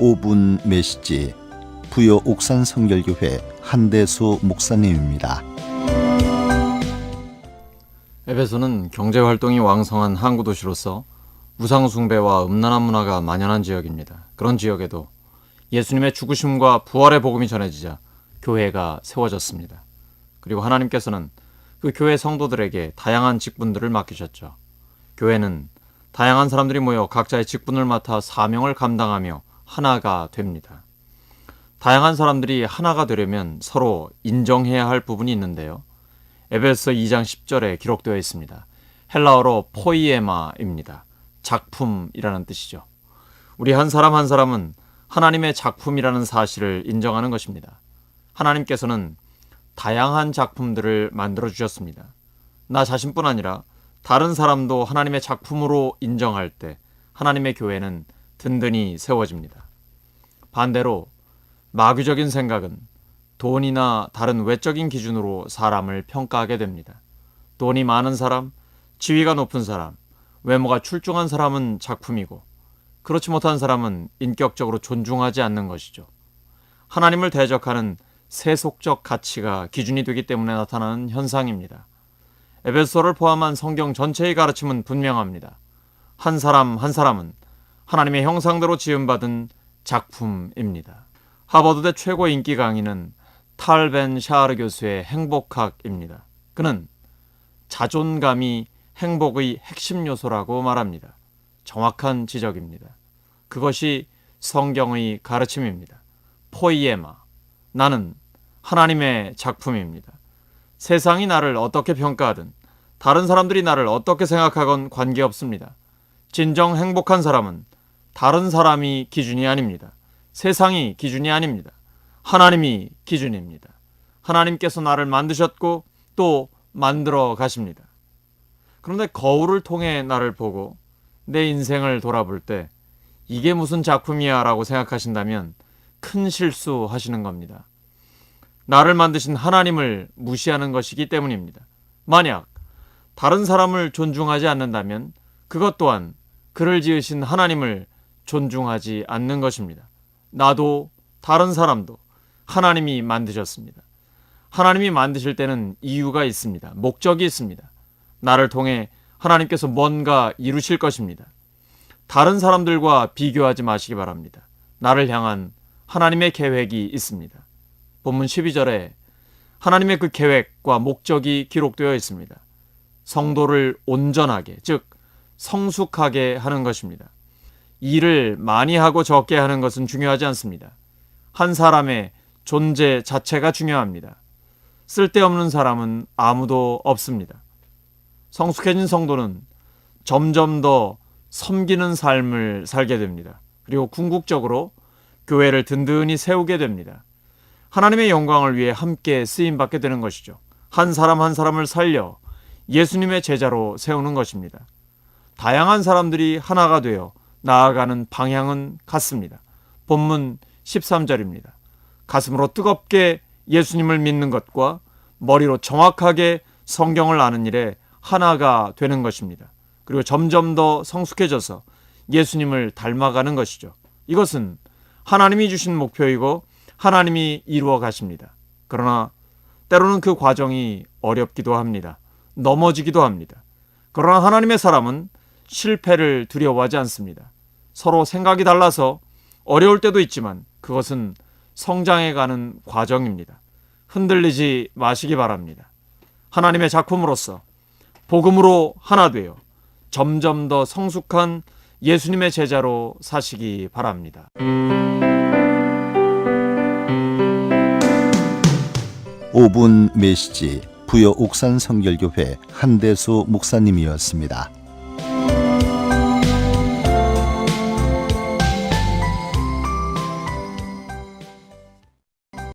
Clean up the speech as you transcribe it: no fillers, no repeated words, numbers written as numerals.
5분 메시지 부여 옥산 성결교회 한대수 목사님입니다. 에베소는 경제활동이 왕성한 항구 도시로서 우상숭배와 음란한 문화가 만연한 지역입니다. 그런 지역에도 예수님의 죽으심과 부활의 복음이 전해지자 교회가 세워졌습니다. 그리고 하나님께서는 그 교회 성도들에게 다양한 직분들을 맡기셨죠. 교회는 다양한 사람들이 모여 각자의 직분을 맡아 사명을 감당하며 하나가 됩니다. 다양한 사람들이 하나가 되려면 서로 인정해야 할 부분이 있는데요. 에베소 2장 10절에 기록되어 있습니다. 헬라어로 포이에마입니다. 작품이라는 뜻이죠. 우리 한 사람 한 사람은 하나님의 작품이라는 사실을 인정하는 것입니다. 하나님께서는 다양한 작품들을 만들어 주셨습니다. 나 자신뿐 아니라 다른 사람도 하나님의 작품으로 인정할 때 하나님의 교회는 든든히 세워집니다. 반대로 마귀적인 생각은 돈이나 다른 외적인 기준으로 사람을 평가하게 됩니다. 돈이 많은 사람, 지위가 높은 사람, 외모가 출중한 사람은 작품이고 그렇지 못한 사람은 인격적으로 존중하지 않는 것이죠. 하나님을 대적하는 세속적 가치가 기준이 되기 때문에 나타나는 현상입니다. 에베소를 포함한 성경 전체의 가르침은 분명합니다. 한 사람 한 사람은 하나님의 형상대로 지음받은 작품입니다. 하버드대 최고 인기 강의는 탈 벤 샤르 교수의 행복학입니다. 그는 자존감이 행복의 핵심 요소라고 말합니다. 정확한 지적입니다. 그것이 성경의 가르침입니다. 포이에마, 나는 하나님의 작품입니다. 세상이 나를 어떻게 평가하든 다른 사람들이 나를 어떻게 생각하건 관계없습니다. 진정 행복한 사람은 다른 사람이 기준이 아닙니다. 세상이 기준이 아닙니다. 하나님이 기준입니다. 하나님께서 나를 만드셨고 또 만들어 가십니다. 그런데 거울을 통해 나를 보고 내 인생을 돌아볼 때 이게 무슨 작품이야 라고 생각하신다면 큰 실수하시는 겁니다. 나를 만드신 하나님을 무시하는 것이기 때문입니다. 만약 다른 사람을 존중하지 않는다면 그것 또한 그를 지으신 하나님을 존중하지 않는 것입니다. 나도 다른 사람도 하나님이 만드셨습니다. 하나님이 만드실 때는 이유가 있습니다. 목적이 있습니다. 나를 통해 하나님께서 뭔가 이루실 것입니다. 다른 사람들과 비교하지 마시기 바랍니다. 나를 향한 하나님의 계획이 있습니다. 본문 12절에 하나님의 그 계획과 목적이 기록되어 있습니다. 성도를 온전하게, 즉 성숙하게 하는 것입니다. 일을 많이 하고 적게 하는 것은 중요하지 않습니다. 한 사람의 존재 자체가 중요합니다. 쓸데없는 사람은 아무도 없습니다. 성숙해진 성도는 점점 더 섬기는 삶을 살게 됩니다. 그리고 궁극적으로 교회를 든든히 세우게 됩니다. 하나님의 영광을 위해 함께 쓰임받게 되는 것이죠. 한 사람 한 사람을 살려 예수님의 제자로 세우는 것입니다. 다양한 사람들이 하나가 되어 나아가는 방향은 같습니다. 본문 13절입니다. 가슴으로 뜨겁게 예수님을 믿는 것과 머리로 정확하게 성경을 아는 일에 하나가 되는 것입니다. 그리고 점점 더 성숙해져서 예수님을 닮아가는 것이죠. 이것은 하나님이 주신 목표이고 하나님이 이루어 가십니다. 그러나 때로는 그 과정이 어렵기도 합니다. 넘어지기도 합니다. 그러나 하나님의 사람은 실패를 두려워하지 않습니다. 서로 생각이 달라서 어려울 때도 있지만 그것은 성장해가는 과정입니다. 흔들리지 마시기 바랍니다. 하나님의 작품으로서 복음으로 하나 되어 점점 더 성숙한 예수님의 제자로 사시기 바랍니다. 5분 메시지 부여 옥산 성결교회 한대수 목사님이었습니다.